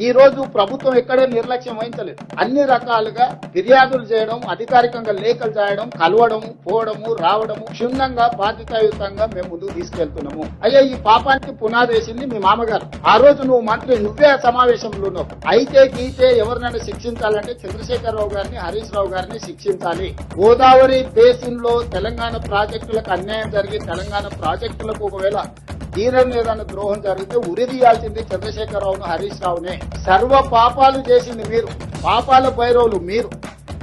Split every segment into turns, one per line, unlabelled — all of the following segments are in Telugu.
ఈ రోజు ప్రభుత్వం ఎక్కడే నిర్లక్ష్యం వహించలేదు. అన్ని రకాలుగా ఫిర్యాదులు చేయడం, అధికారికంగా లేఖలు చేయడం, కలవడము, పోవడము, రావడము, క్షుణ్ణంగా బాధ్యతాయుతంగా మేము ముందుకు తీసుకెళ్తున్నాము. అయ్యా, ఈ పాపానికి పునాదేసింది మీ మామగారు. ఆ రోజు నువ్వు మంత్రి, నువ్వే ఆ సమావేశంలో ఉన్నావు. అయితే గీతే ఎవరినైనా శిక్షించాలంటే చంద్రశేఖరరావు గారిని, హరీష్ రావు గారిని శిక్షించాలి. గోదావరి బేసిన్ లో తెలంగాణ ప్రాజెక్టులకు అన్యాయం జరిగి తెలంగాణ ప్రాజెక్టులకు ఒకవేళ తీరని ద్రోహం జరిగితే ఉరిదీయాల్సింది చంద్రశేఖరరావును, హరీష్ రావునే. సర్వ పాపాలు చేసింది మీరు, పాపాల భైరవులు మీరు,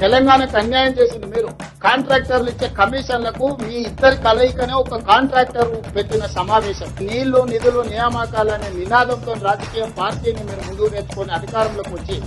తెలంగాణకు అన్యాయం చేసింది మీరు. కాంట్రాక్టర్లు ఇచ్చే కమిషన్లకు మీ ఇద్దరి కలయికనే ఒక కాంట్రాక్టర్ పెట్టిన సమావేశం. నీళ్లు, నిధులు, నియామకాలనే నినాదంతో రాజకీయ పార్టీని మీరు ముందుకు నేర్చుకుని అధికారంలోకి వచ్చి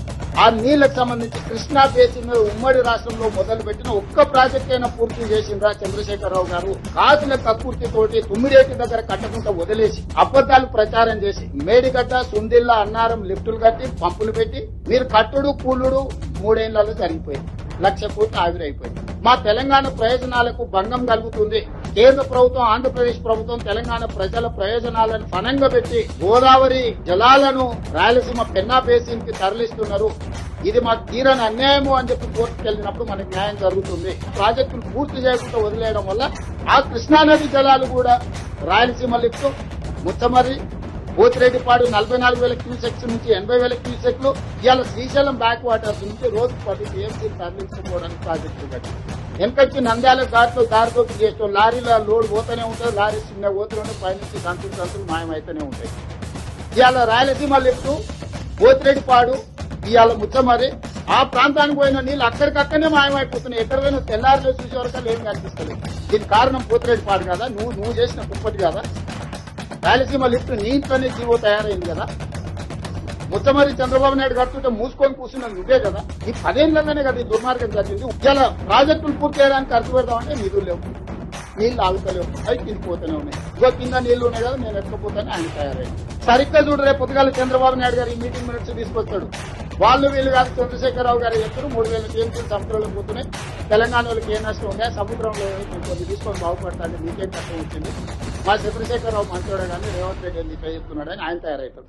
ఆ నీళ్లకు సంబంధించి కృష్ణా బేసిన్ ఉమ్మడి రాష్ట్రంలో మొదలుపెట్టిన ఒక్క ప్రాజెక్ట్ అయినా పూర్తి చేసిండ్రా చంద్రశేఖరరావు గారు? కాసుల కక్కుర్తితోటి తుమ్మిరేటి దగ్గర కట్టకుండా వదిలేసి అబద్దాలు ప్రచారం చేసి మేడిగడ్డ, సుందిల్లా, అన్నారం లిఫ్టులు కట్టి పంపులు పెట్టి మీరు కట్టుడు కూలుడు 3 ఏళ్లలో జరిగిపోయింది. 1,00,000 కోట్లు ఆవిరైపోయింది. మా తెలంగాణ ప్రయోజనాలకు భంగం కలుగుతుంది. కేంద్ర ప్రభుత్వం, ఆంధ్రప్రదేశ్ ప్రభుత్వం తెలంగాణ ప్రజల ప్రయోజనాలను ఫనంగా పెట్టి గోదావరి జలాలను రాయలసీమ పెన్నా బేసిన్ కి తరలిస్తున్నారు. ఇది మాకు తీరని అన్యాయము అని చెప్పి కోర్టుకు వెళ్ళినప్పుడు మనకు న్యాయం జరుగుతుంది. ప్రాజెక్టులు పూర్తి చేయకుండా వదిలేయడం వల్ల ఆ కృష్ణానది జలాలు కూడా రాయలసీమ లిఫ్ట్, ముచ్చమర్రి, పోతిరెడ్డిపాడు 44,000 క్యూసెక్స్ నుంచి 80,000 క్యూసెక్లు ఇవాళ శ్రీశైలం బ్యాక్ వాటర్స్ నుంచి రోజు 10 టీఎంసీ తరలించుకోవడానికి ప్రాజెక్టులు కట్టి వెనకొచ్చి నంద్యాల ఘాట్లు దారితోకి చేస్తాం. లారీల లోడ్ పోతూనే ఉంటుంది, లారీ చిన్న పోతూనే పైనుంచి సంతులు మాయమైతేనే ఉంటాయి. ఇవాళ రాయలసీమ లిఫ్ట్, పోతిరెడ్డిపాడు, ఇవాళ ముచ్చమర్రి, ఆ ప్రాంతానికి పోయిన నీళ్ళు అక్కడికక్కడనే మాయమైపోతున్నాయి. ఎక్కడ పోయినా తెల్లారిలో చూసే వరకు ఏం కనిపిస్తలేదు. దీనికి కారణం పోతిరెడ్డిపాడు కదా, నువ్వు చేసిన కుప్పటి కదా. రాయలసీమ లిఫ్ట్ నీ ఇంట్లోనే జీవో తయారైంది కదా. ముచ్చమర్రి చంద్రబాబు నాయుడు కడుతుంటే మూసుకొని కూర్చున్నది నువ్వే కదా. ఈ 10 ఏళ్లలోనే కదా ఈ దుర్మార్గం జరిగింది. ఇలా ప్రాజెక్టులు పూర్తి చేయడానికి ఖర్చు పెడదామంటే నిధులు లేవు, నీళ్లు ఆగుతలేవు, అవి కిందిపోతూనే ఉన్నాయి. ఇంకో కింద నీళ్లు ఉన్నాయి కదా, నేను ఎక్కకపోతాను ఆయన తయారైంది. సరిగ్గా చూడు, రేపు పొద్దుగాల చంద్రబాబు నాయుడు గారు ఈ మీటింగ్ మినిట్స్ తీసుకొస్తాడు. వీళ్ళు కాదు, చంద్రశేఖరరావు గారు చెప్తారు 3,000 టీఎంసీలు సముద్రంలో పోతున్నాయి, తెలంగాణ వాళ్ళకి ఏ నష్టం ఉన్నాయి, సముద్రంలో కొన్ని తీసుకొని బాగుపడతాను, మీకేం కష్టం వచ్చింది, మా చంద్రశేఖరరావు మంత్రుడే కానీ రేవంత్ రెడ్డి ఎందుకు చెప్తున్నాడని ఆయన తయారవుతాడు.